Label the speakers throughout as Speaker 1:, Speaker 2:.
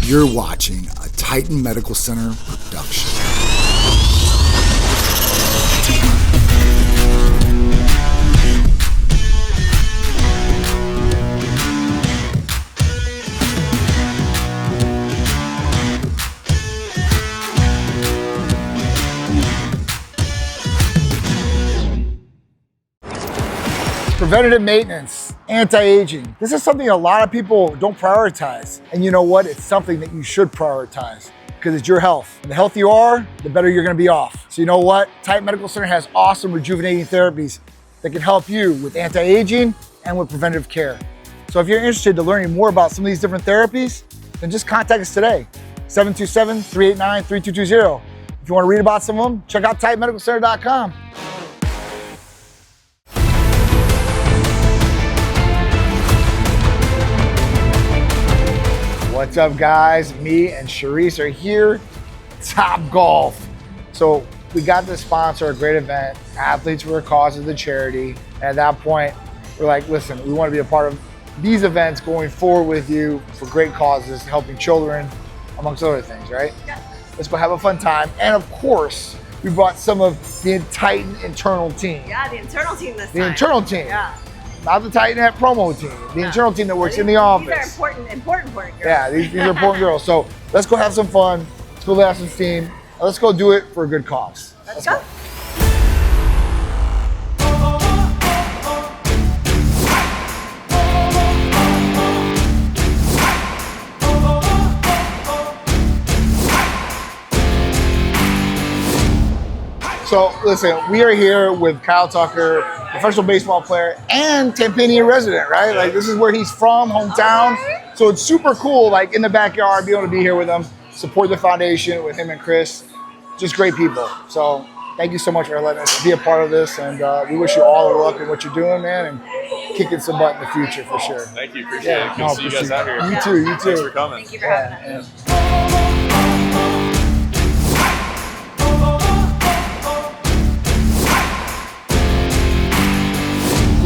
Speaker 1: You're watching a Titan Medical Center production. Preventative maintenance, anti-aging. This is something a lot of people don't prioritize. And you know what? It's something that you should prioritize because it's your health. And the healthier you are, the better you're gonna be off. So you know what? Titan Medical Center has awesome rejuvenating therapies that can help you with anti-aging and with preventative care. So if you're interested in learning more about some of these different therapies, then just contact us today, 727-389-3220. If you wanna read about some of them, check out TitanMedicalCenter.com. What's up, guys? Me and Charisse are here, Topgolf. So we got to sponsor a great event, Athletes for a Cause of the charity. And at that point, we're like, listen, we want to be a part of these events going forward with you for great causes, helping children, amongst other things, right? Yeah. Let's go have a fun time. And of course, we brought some of the Titan internal team.
Speaker 2: Yeah, the internal team this time.
Speaker 1: The internal team.
Speaker 2: Yeah.
Speaker 1: Not the TitanNet promo team, the internal team that works in the office.
Speaker 2: These are important girls.
Speaker 1: Yeah, these are important girls. So let's go have some fun. Let's go have some steam. And let's go do it for a good cause.
Speaker 2: Let's go.
Speaker 1: So listen, we are here with Kyle Tucker, professional baseball player and Tampania resident, right? Like this is where he's from, hometown. So it's super cool, like in the backyard, be able to be here with him, support the foundation with him and Chris. Just great people. So thank you so much for letting us be a part of this. And we wish you all the luck in what you're doing, man, and kicking some butt in the future for sure.
Speaker 3: Thank you, appreciate it. Good to see you guys out here.
Speaker 1: You too, you too.
Speaker 3: Thanks for coming.
Speaker 2: Thank you for having us.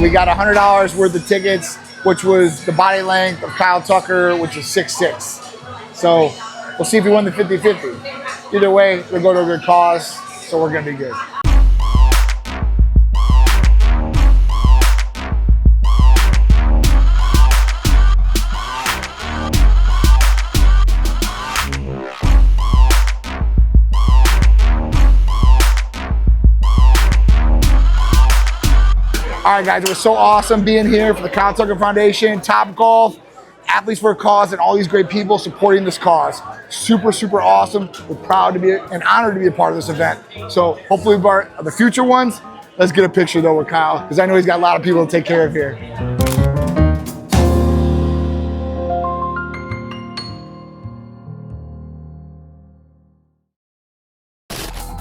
Speaker 1: We got $100 worth of tickets, which was the body length of Kyle Tucker, which is 6'6". So we'll see if we won the 50-50. Either way, we'll go to a good cause, so we're gonna be good. All right, guys, it was so awesome being here for the Kyle Tucker Foundation, Topgolf, Athletes for a Cause, and all these great people supporting this cause. Super, super awesome. We're proud to be and honored to be a part of this event. So hopefully for the future ones, let's get a picture though with Kyle, because I know he's got a lot of people to take care of here.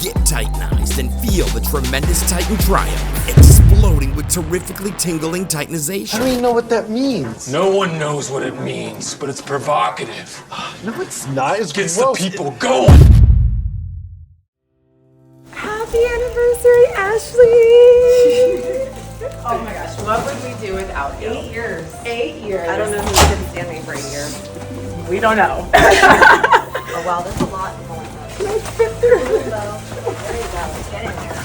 Speaker 4: Get Titanized and feel the tremendous Titan triumph, exploding with terrifically tingling Titanization.
Speaker 5: I don't even know what that means.
Speaker 6: No one knows what it means, but it's provocative.
Speaker 5: No, it's not. It
Speaker 6: gets the people going.
Speaker 2: Happy anniversary, Ashley! Oh my gosh, what would we do without you? 8 years. 8 years. I don't know who's been standing for a year. We don't know. Oh wow, there's a lot going on. Let's fit through. There you go. Get in there.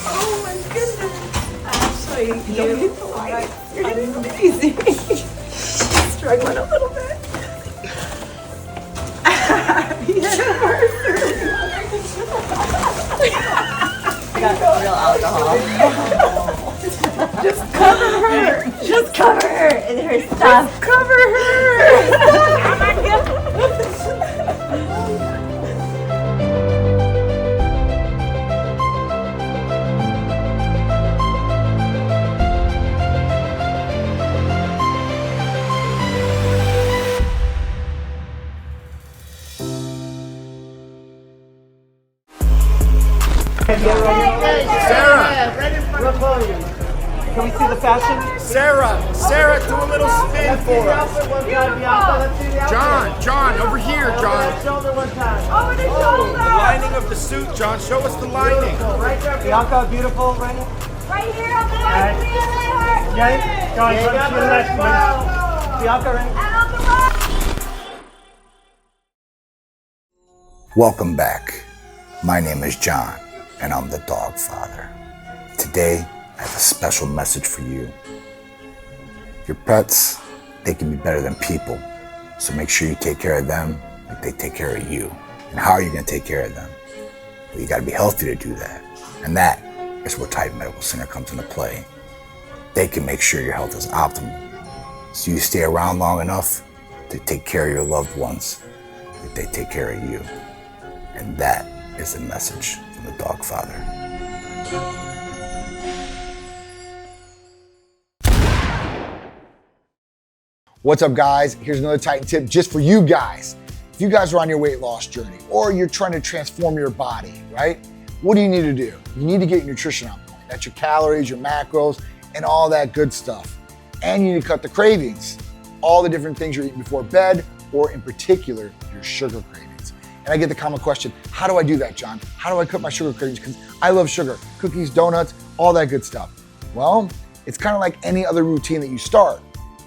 Speaker 2: Oh my goodness. Ashley, you hit the light. You're amazing. Struggling a little bit. Happy anniversary. I got real alcohol. Just cover her. Just cover her in her stuff. Just cover her. Oh my goodness.
Speaker 1: Sarah!
Speaker 5: Can we see the fashion?
Speaker 1: Sarah, do a little spin for us. John, over here, John.
Speaker 5: Shoulder one time.
Speaker 2: Over the shoulder.
Speaker 1: The lining of the suit, John. Show us the lining.
Speaker 5: Right there, Bianca, beautiful. Right here.
Speaker 2: Right here on the right.
Speaker 5: Okay, go on, let's see the next one. Bianca, right?
Speaker 2: And on the right.
Speaker 7: Welcome back. My name is John, and I'm the Dogfather. Today, I have a special message for you. Your pets, they can be better than people, so make sure you take care of them like they take care of you. And how are you going to take care of them? Well, you got to be healthy to do that. And that is where TitanMedical Center comes into play. They can make sure your health is optimal, so you stay around long enough to take care of your loved ones like they take care of you. And that is the message from the Dogfather.
Speaker 1: What's up, guys? Here's another Titan tip just for you guys. If you guys are on your weight loss journey or you're trying to transform your body, right? What do you need to do? You need to get your nutrition on point. That's your calories, your macros, and all that good stuff. And you need to cut the cravings, all the different things you're eating before bed, or in particular, your sugar cravings. And I get the common question, how do I do that, John? How do I cut my sugar cravings? Because I love sugar, cookies, donuts, all that good stuff. Well, it's kind of like any other routine that you start.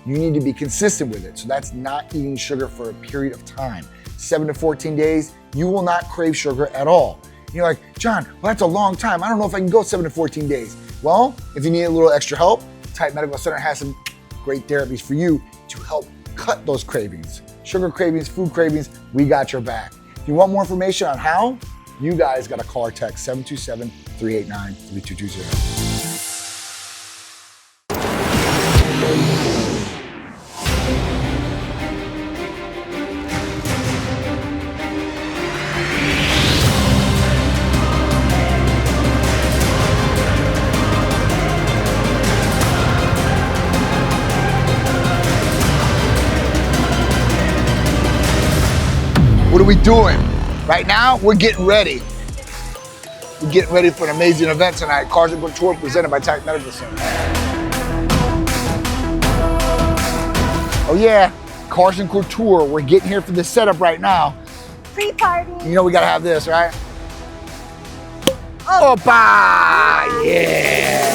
Speaker 1: You need to be consistent with it. So that's not eating sugar for a period of time. 7 to 14 days, you will not crave sugar at all. And you're like, John, well, that's a long time. I don't know if I can go 7 to 14 days. Well, if you need a little extra help, TitanMedical Center has some great therapies for you to help cut those cravings. Sugar cravings, food cravings, we got your back. If you want more information on how, you guys got to call or text 727-389-3220. What are we doing? Right now, we're getting ready. We're getting ready for an amazing event tonight. Cars and Couture presented by TitanMedical Center. Oh yeah, Cars and Couture. We're getting here for this setup right now.
Speaker 8: Pre-party.
Speaker 1: You know we gotta have this, right? Opa! Yeah!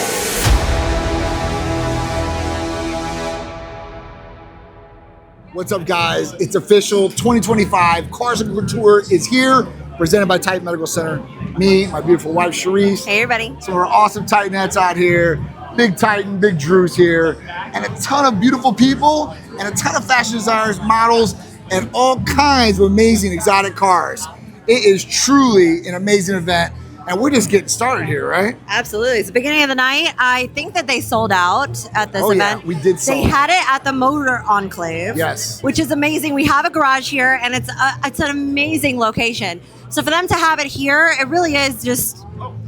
Speaker 1: What's up, guys? It's official. 2025 Cars and Couture is here, presented by TitanMedical Center. Me, my beautiful wife, Charisse.
Speaker 8: Hey, everybody.
Speaker 1: Some of our awesome Titanettes out here. Big Titan, Big Drew's here. And a ton of beautiful people and a ton of fashion designers, models, and all kinds of amazing exotic cars. It is truly an amazing event. And we're just getting started here, right?
Speaker 8: Absolutely. It's the beginning of the night. I think that they sold out at this event.
Speaker 1: Yeah, we did sell
Speaker 8: They had it at the Motor Enclave.
Speaker 1: Yes.
Speaker 8: Which is amazing. We have a garage here, and it's an amazing location. So for them to have it here, it really is just,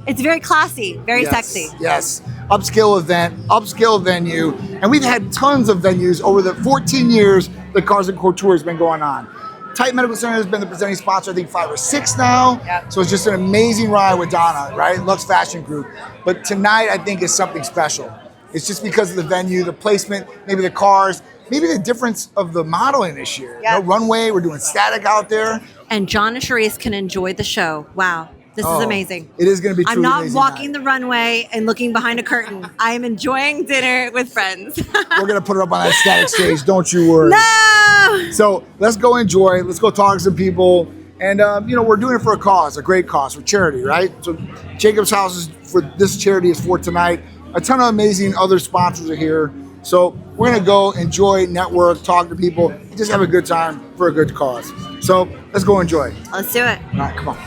Speaker 8: it's very classy, very sexy.
Speaker 1: Yes. Upscale event, upscale venue. And we've had tons of venues over the 14 years that Cars and Couture has been going on. TitanMedical Center has been the presenting sponsor, I think 5 or 6 now.
Speaker 8: Yep.
Speaker 1: So it's just an amazing ride with Donna, right? Lux Fashion Group. But tonight, I think, is something special. It's just because of the venue, the placement, maybe the cars, maybe the difference of the modeling this year.
Speaker 8: Yep.
Speaker 1: No runway, we're doing static out there.
Speaker 8: And John and Charisse can enjoy the show. Wow. This is amazing.
Speaker 1: It is going to be truly
Speaker 8: I'm not
Speaker 1: amazing
Speaker 8: walking
Speaker 1: night.
Speaker 8: the runway and looking behind a curtain. I am enjoying dinner with friends.
Speaker 1: We're going to put it up on that static stage, don't you worry.
Speaker 8: No!
Speaker 1: So let's go enjoy, let's go talk to some people. And, you know, we're doing it for a cause, a great cause, for charity, right? So Jacob's House is for this charity is for tonight. A ton of amazing other sponsors are here. So we're going to go enjoy, network, talk to people, and just have a good time for a good cause. So let's go enjoy.
Speaker 8: Let's do it.
Speaker 1: All right, come on.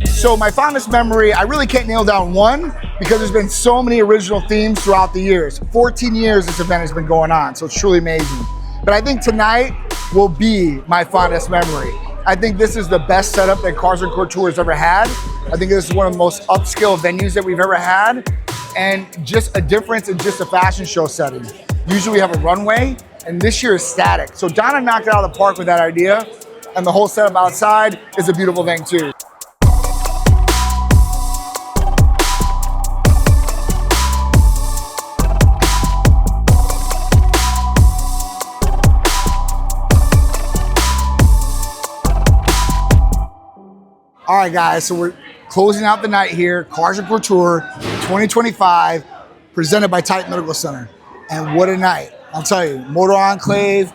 Speaker 1: So my fondest memory, I really can't nail down one because there's been so many original themes throughout the years. 14 years this event has been going on, so it's truly amazing. But I think tonight will be my fondest memory. I think this is the best setup that Cars and Couture has ever had. I think this is one of the most upscale venues that we've ever had, and just a difference in just a fashion show setting. Usually we have a runway, and this year is static. So Donna knocked it out of the park with that idea, and the whole setup outside is a beautiful thing too. All right, guys, so we're closing out the night here. Cars and Couture 2025. presented by TitanMedical Center. And what a night. I'll tell you, Motor Enclave,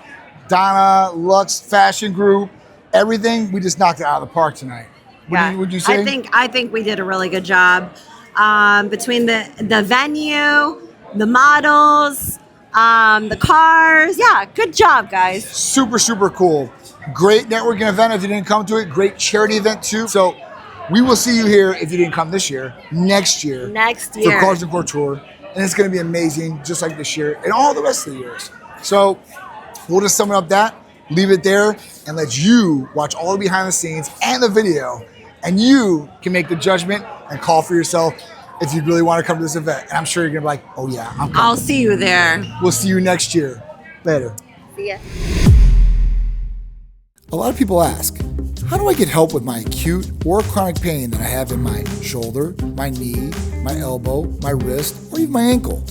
Speaker 1: Donna, Lux Fashion Group, everything, we just knocked it out of the park tonight. Would you say?
Speaker 8: I think we did a really good job. Between the venue, the models, the cars. Yeah, good job, guys.
Speaker 1: Super, super cool. Great networking event if you didn't come to it. Great charity event too. So we will see you here if you didn't come this year, next year. For Cars and Couture. And it's going to be amazing, just like this year and all the rest of the years. So we'll just sum up that, leave it there, and let you watch all the behind the scenes and the video. And you can make the judgment and call for yourself if you really want to come to this event. And I'm sure you're going to be like, oh yeah, I'm coming.
Speaker 8: I'll see you there.
Speaker 1: We'll see you next year. Later.
Speaker 8: See ya.
Speaker 1: A lot of people ask, how do I get help with my acute or chronic pain that I have in my shoulder, my knee, my elbow, my wrist, or even my ankle?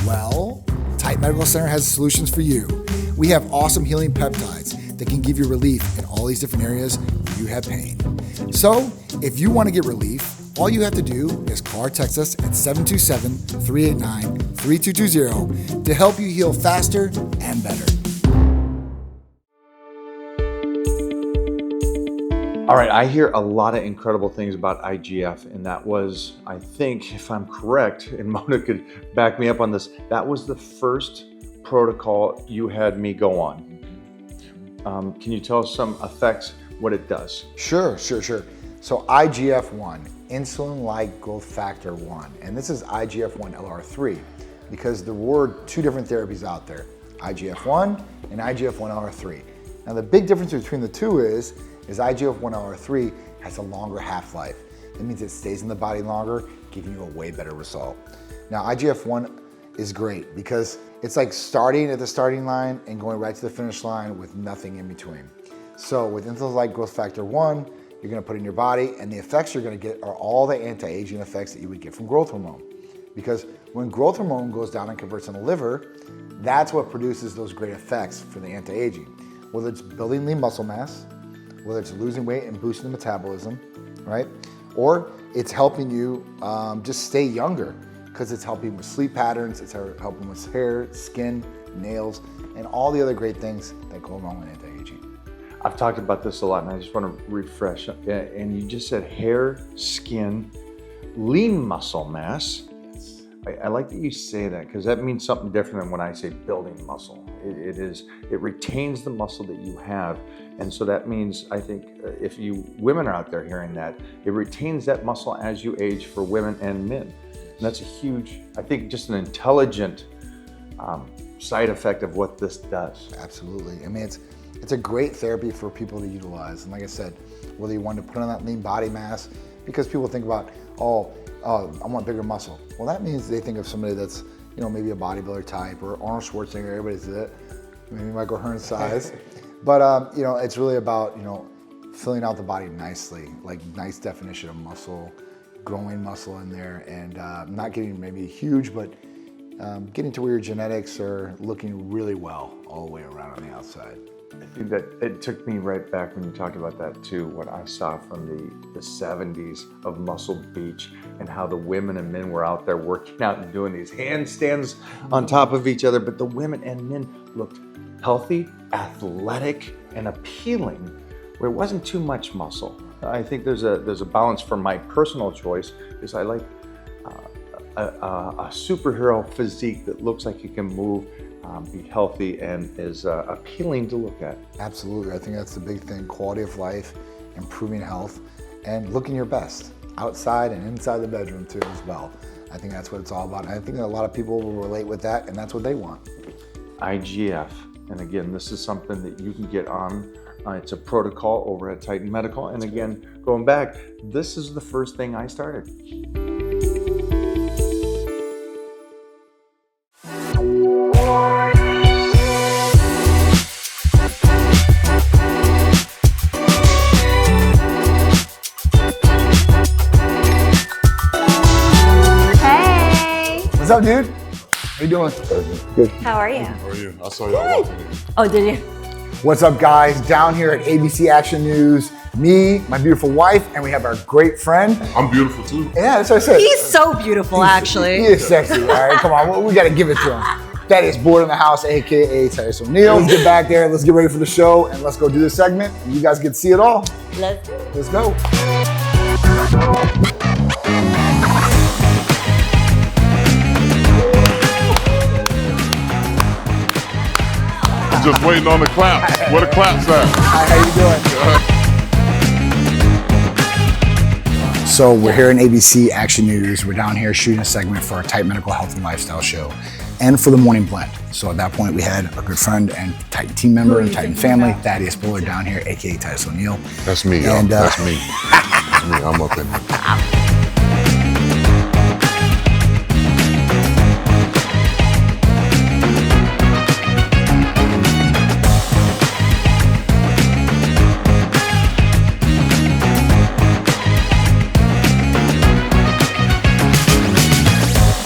Speaker 1: Well, TitanMedical Center has solutions for you. We have awesome healing peptides that can give you relief in all these different areas where you have pain. So, if you want to get relief, all you have to do is call or text us at 727-389-3220 to help you heal faster and better.
Speaker 9: All right, I hear a lot of incredible things about IGF, and that was, I think, if I'm correct, and Mona could back me up on this, that was the first protocol you had me go on. Can you tell us some effects, what it does?
Speaker 7: Sure. So IGF-1, insulin-like growth factor 1, and this is IGF-1 LR3 because there were two different therapies out there, IGF-1 and IGF-1 LR3. Now the big difference between the two is IGF-1 LR3 has a longer half-life. That means it stays in the body longer, giving you a way better result. Now IGF-1 is great because it's like starting at the starting line and going right to the finish line with nothing in between. So with insulin-like growth factor 1, you're gonna put in your body, and the effects you're gonna get are all the anti-aging effects that you would get from growth hormone. Because when growth hormone goes down and converts in the liver, that's what produces those great effects for the anti-aging. Whether it's building lean muscle mass, whether it's losing weight and boosting the metabolism, right? Or it's helping you just stay younger because it's helping with sleep patterns, it's helping with hair, skin, nails, and all the other great things that go along with anti-aging.
Speaker 9: I've talked about this a lot, and I just want to refresh. And you just said hair, skin, lean muscle mass.
Speaker 7: Yes.
Speaker 9: I like that you say that because that means something different than when I say building muscle. It retains the muscle that you have. And so that means, I think, if women are out there hearing that, it retains that muscle as you age for women and men. And that's a huge, I think, just an intelligent side effect of what this does.
Speaker 7: Absolutely. I mean, it's a great therapy for people to utilize. And like I said, whether you want to put on that lean body mass, because people think about, I want bigger muscle. Well, that means they think of somebody that's, maybe a bodybuilder type or Arnold Schwarzenegger, everybody's it. Maybe Michael Hearn's size. But, it's really about, filling out the body nicely, like nice definition of muscle, growing muscle in there, and not getting maybe huge, but getting to where your genetics are looking really well all the way around on the outside.
Speaker 9: I think that it took me right back when you talked about that too, what I saw from the 70s of Muscle Beach and how the women and men were out there working out and doing these handstands on top of each other, but the women and men looked healthy, athletic, and appealing, where it wasn't too much muscle. I think there's a balance for my personal choice, because I like a superhero physique that looks like you can move, be healthy, and is appealing to look at.
Speaker 7: Absolutely, I think that's the big thing, quality of life, improving health, and looking your best, outside and inside the bedroom too as well. I think that's what it's all about, and I think that a lot of people will relate with that, and that's what they want.
Speaker 9: IGF, and again, this is something that you can get on. It's a protocol over at Titan Medical, and again, going back, this is the first thing I started.
Speaker 1: What's up, dude? How you doing?
Speaker 7: Good.
Speaker 8: How are you?
Speaker 3: How are you? I saw y'all walking in.
Speaker 8: Oh, did you?
Speaker 1: What's up, guys? Down here at ABC Action News, me, my beautiful wife, and we have our great friend.
Speaker 3: I'm beautiful too.
Speaker 1: Yeah, that's what I said.
Speaker 8: He's so beautiful, actually.
Speaker 1: He is sexy. All right, come on, we got to give it to him. Thaddeus Bullard in the house, aka Titus O'Neil. Let's get back there. Let's get ready for the show, and let's go do this segment. You guys get to see it all.
Speaker 8: Let's do it.
Speaker 1: Let's go.
Speaker 3: Just waiting on the claps. Where the claps at?
Speaker 1: Hi, how you doing? So we're here in ABC Action News. We're down here shooting a segment for our Titan Medical Health and Lifestyle show and for the Morning Blend. So at that point, we had a good friend and Titan team member and Titan family, Thaddeus Bullard down here, aka Titus O'Neil.
Speaker 3: That's me, y'all.
Speaker 1: And,
Speaker 3: That's me. That's me. I'm up in here.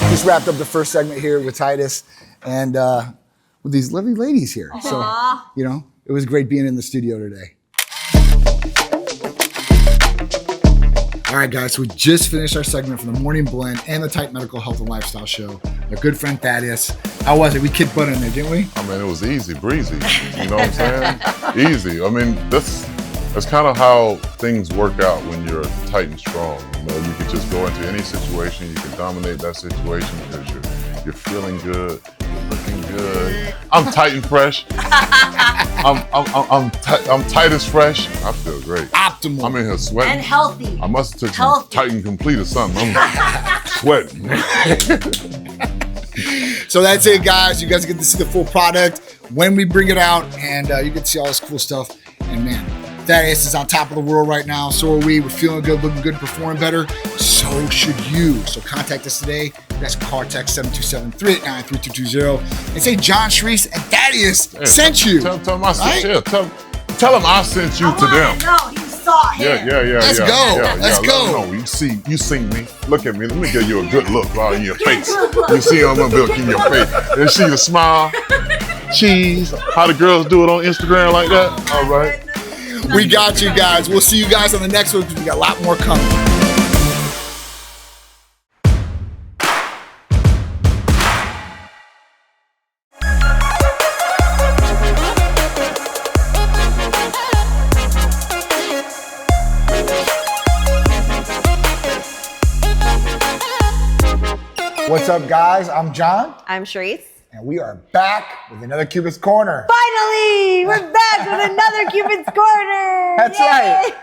Speaker 1: Just wrapped up the first segment here with Titus and with these lovely ladies here.
Speaker 8: Aww.
Speaker 1: So, you know, it was great being in the studio today. All right, guys, so we just finished our segment from the Morning Blend and the Titan Medical Health and Lifestyle show. Our good friend Thaddeus. How was it? We kicked butt in there, didn't we?
Speaker 3: I mean, it was easy, breezy. You know what I'm saying? Easy. I mean, that's kind of how things work out when you're tight and strong. You know, you can just go into any situation, you can dominate that situation because you're feeling good, you're looking good. I'm tight and fresh. I'm Titus fresh. I feel great.
Speaker 1: Optimal.
Speaker 3: I'm in here sweating.
Speaker 8: And healthy.
Speaker 3: I must have took some Titan Complete or something. I'm sweating.
Speaker 1: So that's it, guys. You guys get to see the full product when we bring it out, and you get to see all this cool stuff. And man, Thaddeus is on top of the world right now. So are we. We're feeling good, looking good, performing better. So should you. So contact us today. You guys can call or text 727-389-3220 and say John, Therese, and Thaddeus sent you.
Speaker 3: Tell them I sent you. Tell them I sent you to them.
Speaker 8: No, you saw him.
Speaker 3: Yeah.
Speaker 1: Let's go. Let's go.
Speaker 3: No, you seen me. Look at me. Let me give you a good look right in your face. You see I'm gonna look in your face. And see the smile. Cheese. How the girls do it on Instagram like that. All right.
Speaker 1: We got you guys. We'll see you guys on the next one because we got a lot more coming. What's up, guys? I'm John.
Speaker 8: I'm Therese.
Speaker 1: And we are back with another Cupid's Corner.
Speaker 8: Finally, we're back with another Cupid's Corner.
Speaker 1: That's
Speaker 8: Yay.
Speaker 1: right.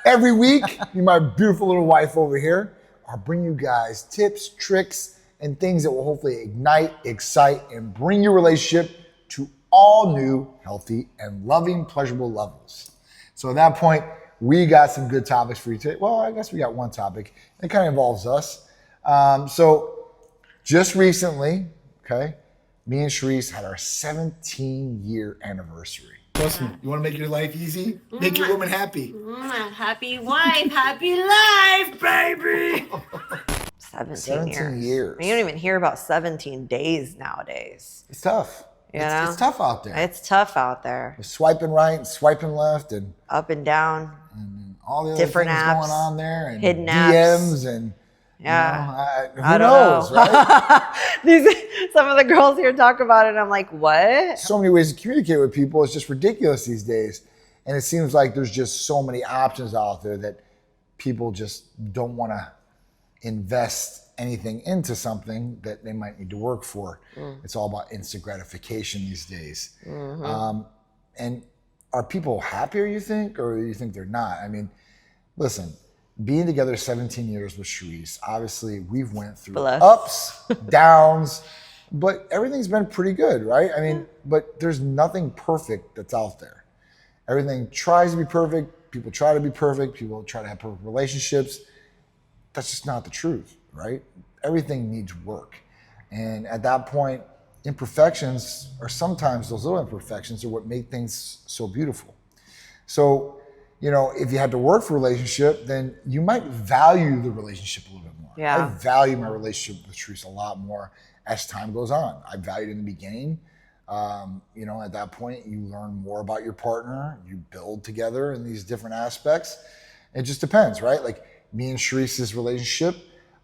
Speaker 1: Every week, you, my beautiful little wife over here, I'll bring you guys tips, tricks, and things that will hopefully ignite, excite, and bring your relationship to all new, healthy, and loving, pleasurable levels. So at that point, we got some good topics for you today. Well, I guess we got one topic. It kind of involves us. So just recently, okay, me and Therese had our 17-year anniversary. Trust me, you want to make your life easy? Make your woman happy.
Speaker 8: Happy wife, happy life, baby. 17 years. You don't even hear about 17 days nowadays.
Speaker 1: It's tough.
Speaker 8: You know?
Speaker 1: It's tough out there.
Speaker 8: It's tough out there.
Speaker 1: You're swiping right, swiping left, and
Speaker 8: up and down.
Speaker 1: And all the other
Speaker 8: different
Speaker 1: things
Speaker 8: apps
Speaker 1: going on there, and
Speaker 8: hidden
Speaker 1: DMs,
Speaker 8: apps.
Speaker 1: and
Speaker 8: yeah,
Speaker 1: who knows, right?
Speaker 8: Some of the girls here talk about it, and I'm like, what?
Speaker 1: So many ways to communicate with people. It's just ridiculous these days. And it seems like there's just so many options out there that people just don't want to invest anything into something that they might need to work for. It's all about instant gratification these days. And are people happier, you think, or you think they're not? I mean, listen, being together 17 years with Therese, obviously we've went through ups, downs, but everything's been pretty good, right? I mean, but there's nothing perfect that's out there. Everything tries to be perfect. People try to be perfect. People try to have perfect relationships. That's just not the truth, right? Everything needs work. And at that point, imperfections, or sometimes those little imperfections, are what make things so beautiful. So, you know, if you had to work for a relationship, then you might value the relationship a little bit more.
Speaker 8: Yeah.
Speaker 1: I value my relationship with Therese a lot more as time goes on. I valued it in the beginning. You know, at that point, you learn more about your partner, you build together in these different aspects. It just depends, right? Like me and Sharice's relationship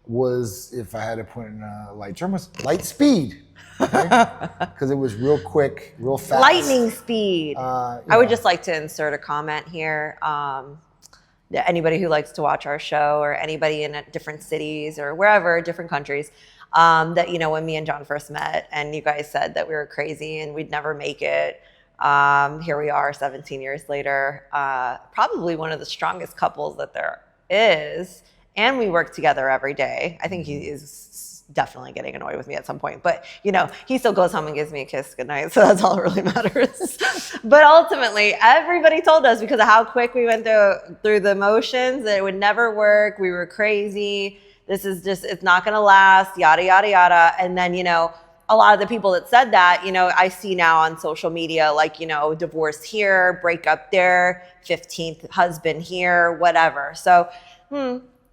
Speaker 1: was, if I had to put in a light term, was light speed. Because it was real quick, real fast.
Speaker 8: Lightning speed. I would just like to insert a comment here. Anybody who likes to watch our show, or anybody in different cities or wherever, different countries, that, you know, when me and John first met and you guys said that we were crazy and we'd never make it, here we are 17 years later, probably one of the strongest couples that there is, and we work together every day. I think he is definitely getting annoyed with me at some point, but you know, he still goes home and gives me a kiss goodnight, so that's all that really matters. But ultimately, everybody told us, because of how quick we went through the motions, that it would never work. We were crazy. This is just, it's not going to last, yada, yada, yada. And then, you know, a lot of the people that said that, you know, I see now on social media, like, you know, divorce here, breakup there, 15th husband here, whatever. So,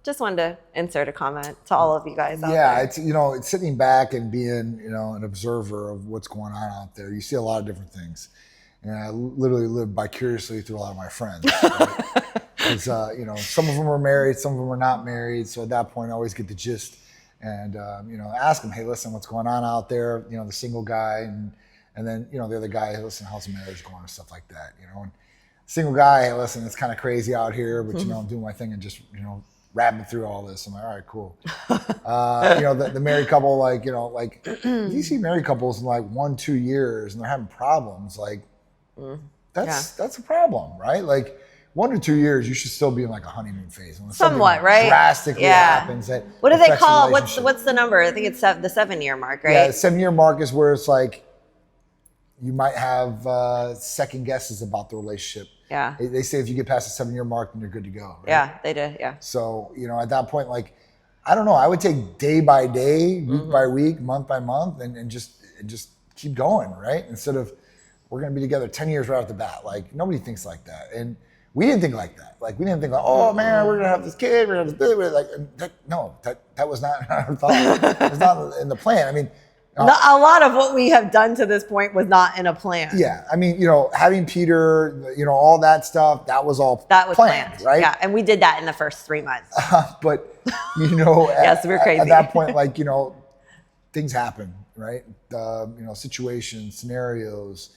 Speaker 8: just wanted to insert a comment to all of you guys out there.
Speaker 1: Yeah, it's, you know, it's sitting back and being, you know, an observer of what's going on out there. You see a lot of different things. And I literally live vicariously through a lot of my friends. Because, you know, some of them are married, some of them are not married. So at that point, I always get the gist. And, you know, ask them, hey, listen, what's going on out there? You know, the single guy. And then, you know, the other guy, hey, listen, how's the marriage going and stuff like that, you know. And single guy, hey, listen, it's kind of crazy out here, but, you know, I'm doing my thing and just, you know, rapping through all this. I'm like, all right, cool. You know, the married couple, like, you know, like, you see married couples in like 1-2 years and they're having problems, like, that's a problem, right? Like, 1 to 2 years, you should still be in like a honeymoon phase.
Speaker 8: Somewhat, right?
Speaker 1: Drastically happens. That
Speaker 8: what do they call it? What's the number? I think it's the 7-year mark, right?
Speaker 1: Yeah, the 7-year mark is where it's like you might have second guesses about the relationship.
Speaker 8: Yeah.
Speaker 1: They say if you get past the 7-year mark, then you're good to go. Right?
Speaker 8: Yeah, they do. Yeah.
Speaker 1: So, you know, at that point, like, I don't know, I would take day by day, week by week, month by month, and just keep going, right? Instead of, we're going to be together 10 years right off the bat. Like, nobody thinks like that. And we didn't think like that. Like, we didn't think like, oh man, we're going to have this kid, we're going to have this, like, that was not our thought. It was not in the plan. I mean,
Speaker 8: a lot of what we have done to this point was not in a plan.
Speaker 1: Yeah, I mean, you know, having Peter, you know, all that stuff, that was planned, right?
Speaker 8: Yeah, and we did that in the first 3 months.
Speaker 1: But, you know,
Speaker 8: yes, we're crazy.
Speaker 1: At that point, like, you know, things happen, right? You know, situations, scenarios.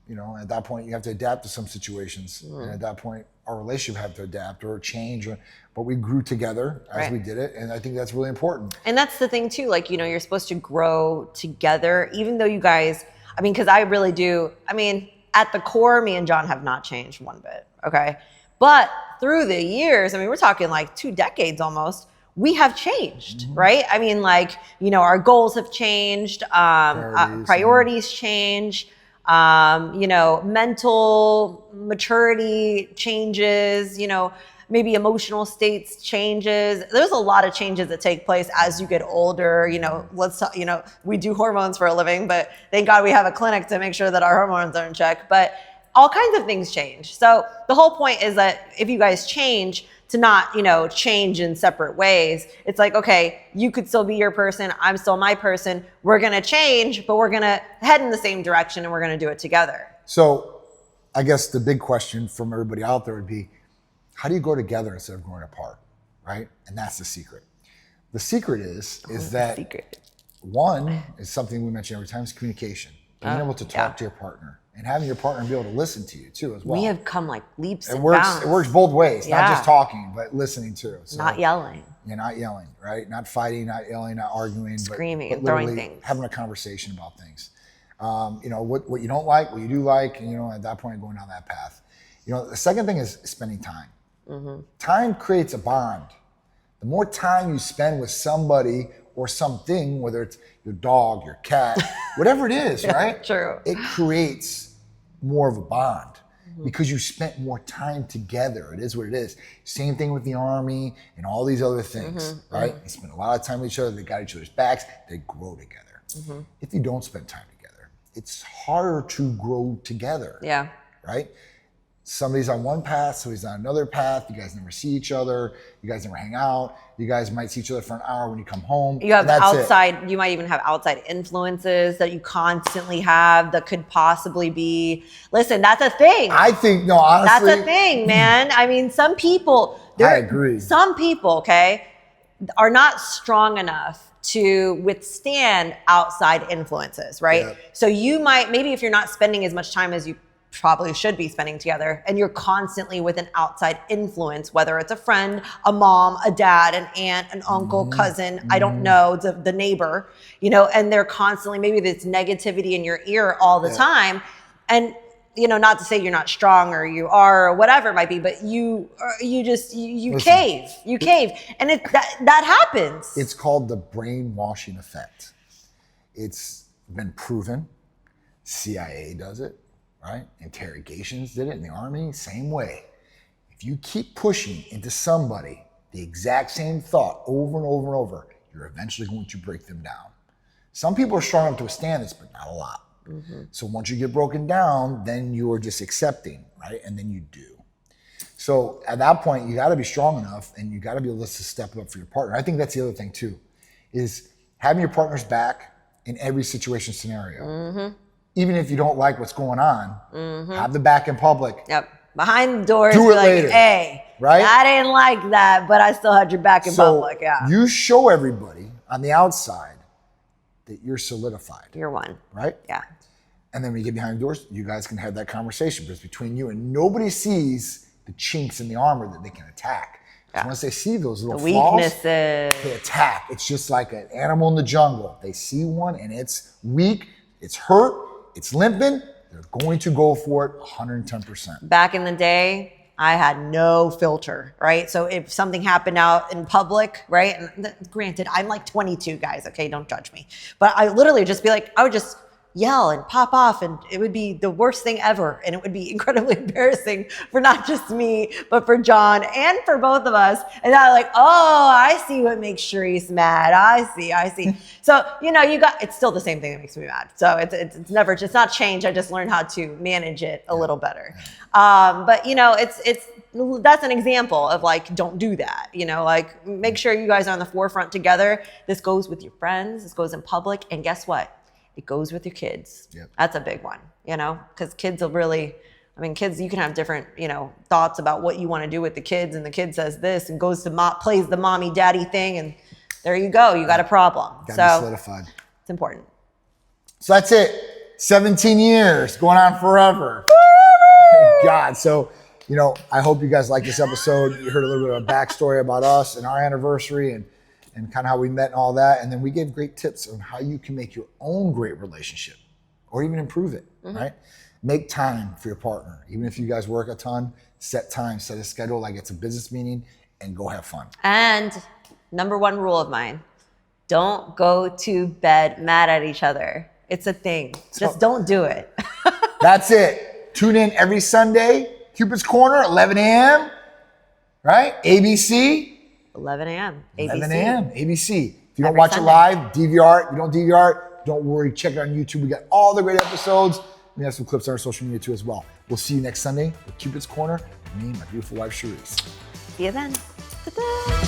Speaker 1: You know, at that point, you have to adapt to some situations. And at that point, our relationship had to adapt or change. But we grew together as we did it. And I think that's really important.
Speaker 8: And that's the thing, too. Like, you know, you're supposed to grow together, even though you guys, I mean, because I really do. I mean, at the core, me and John have not changed one bit. Okay. But through the years, I mean, we're talking like 2 decades almost. We have changed, right? I mean, like, you know, our goals have changed, priorities change. You know, mental maturity changes, you know, maybe emotional states changes. There's a lot of changes that take place as you get older. You know, you know, we do hormones for a living, but thank God we have a clinic to make sure that our hormones are in check. But all kinds of things change. So the whole point is that if you guys change, to not, you know, change in separate ways. It's like, okay, you could still be your person. I'm still my person. We're going to change, but we're going to head in the same direction and we're going to do it together.
Speaker 1: So I guess the big question from everybody out there would be, how do you grow together instead of growing apart, right? And that's the secret. The secret is that one is something we mention every time, is communication. Being able to talk to your partner. And having your partner be able to listen to you too as well.
Speaker 8: We have come like leaps and bounds.
Speaker 1: It works both ways, not just talking, but listening too. So,
Speaker 8: not yelling.
Speaker 1: You're not yelling, right? Not fighting, not yelling, not arguing.
Speaker 8: Screaming
Speaker 1: but
Speaker 8: and throwing things.
Speaker 1: Having a conversation about things. You know, what you don't like, what you do like, and, you know, at that point going down that path. You know, the second thing is spending time. Time creates a bond. The more time you spend with somebody or something, whether it's your dog, your cat, whatever it is, right?
Speaker 8: True.
Speaker 1: It creates more of a bond because you spent more time together. It is what it is. Same thing with the Army and all these other things, right? They spend a lot of time with each other. They got each other's backs. They grow together. If you don't spend time together, it's harder to grow together.
Speaker 8: Yeah.
Speaker 1: Right? somebody's on one path, somebody's on another path. You guys never see each other. You guys never hang out. You guys might see each other for an hour when you come home.
Speaker 8: You have outside, you might even have outside influences that you constantly have that could possibly be, listen, that's a thing.
Speaker 1: I think, no, honestly.
Speaker 8: That's a thing, man. I mean, some people,
Speaker 1: I agree.
Speaker 8: Some people, okay, are not strong enough to withstand outside influences, right? Yep. So you might, maybe if you're not spending as much time as you probably should be spending together, and you're constantly with an outside influence, whether it's a friend, a mom, a dad, an aunt, an uncle, cousin, I don't know, the neighbor, you know, and they're constantly, maybe there's negativity in your ear all the time. And, you know, not to say you're not strong or you are or whatever it might be, but you cave. And that happens.
Speaker 1: It's called the brainwashing effect. It's been proven. CIA does it. Right? Interrogations did it in the Army, same way. If you keep pushing into somebody the exact same thought over and over and over, you're eventually going to break them down. Some people are strong enough to withstand this, but not a lot. So once you get broken down, then you are just accepting, right? And then you do. So at that point, you got to be strong enough and you got to be able to step up for your partner. I think that's the other thing too, is having your partner's back in every situation scenario. Even if you don't like what's going on, have the back in public.
Speaker 8: Yep. Behind the doors,
Speaker 1: do it
Speaker 8: like,
Speaker 1: later.
Speaker 8: Hey,
Speaker 1: right?
Speaker 8: I didn't like that, but I still had your back in public. Yeah.
Speaker 1: You show everybody on the outside that you're solidified.
Speaker 8: You're one.
Speaker 1: Right?
Speaker 8: Yeah.
Speaker 1: And then when you get behind the doors, you guys can have that conversation. But it's between you, and nobody sees the chinks in the armor that they can attack. Yeah. Once they see those little
Speaker 8: weaknesses,
Speaker 1: flaws, they attack. It's just like an animal in the jungle. They see one and it's weak, it's hurt, it's limping, they're going to go for it 110%.
Speaker 8: Back in the day, I had no filter, right? So if something happened out in public, right? And granted, I'm like 22, guys, okay? Don't judge me. But I literally just be like, I would just yell and pop off, and it would be the worst thing ever. And it would be incredibly embarrassing for not just me, but for John and for both of us. And I'm like, oh, I see what makes Charisse mad. I see. So, you know, it's still the same thing that makes me mad. So it's never, it's not changed. I just learned how to manage it a little better. But you know, that's an example of like, don't do that. You know, like make sure you guys are on the forefront together. This goes with your friends. This goes in public. And guess what? It goes with your kids. Yep. That's a big one, you know, because kids will really, kids, you can have different, you know, thoughts about what you want to do with the kids, and the kid says this and goes to plays the mommy daddy thing, and there you go. You got a problem.
Speaker 1: Got to be solidified.
Speaker 8: It's important.
Speaker 1: So that's it. 17 years, going on forever. God. So, you know, I hope you guys like this episode. You heard a little bit of a backstory about us and our anniversary and kind of how we met and all that. And then we gave great tips on how you can make your own great relationship or even improve it, right? Make time for your partner. Even if you guys work a ton, set time, set a schedule like it's a business meeting, and go have fun.
Speaker 8: And number one rule of mine, don't go to bed mad at each other. It's a thing. Just don't do it.
Speaker 1: That's it. Tune in every Sunday, Cupid's Corner, 11 a.m., right? ABC.
Speaker 8: 11 a.m. ABC.
Speaker 1: 11 a.m. ABC. If you don't watch Sunday. It live, DVR it. If you don't DVR it, don't worry. Check it on YouTube. We got all the great episodes. We have some clips on our social media too as well. We'll see you next Sunday with Cupid's Corner. Me and my beautiful wife, Charisse.
Speaker 8: See you then. Ta-da.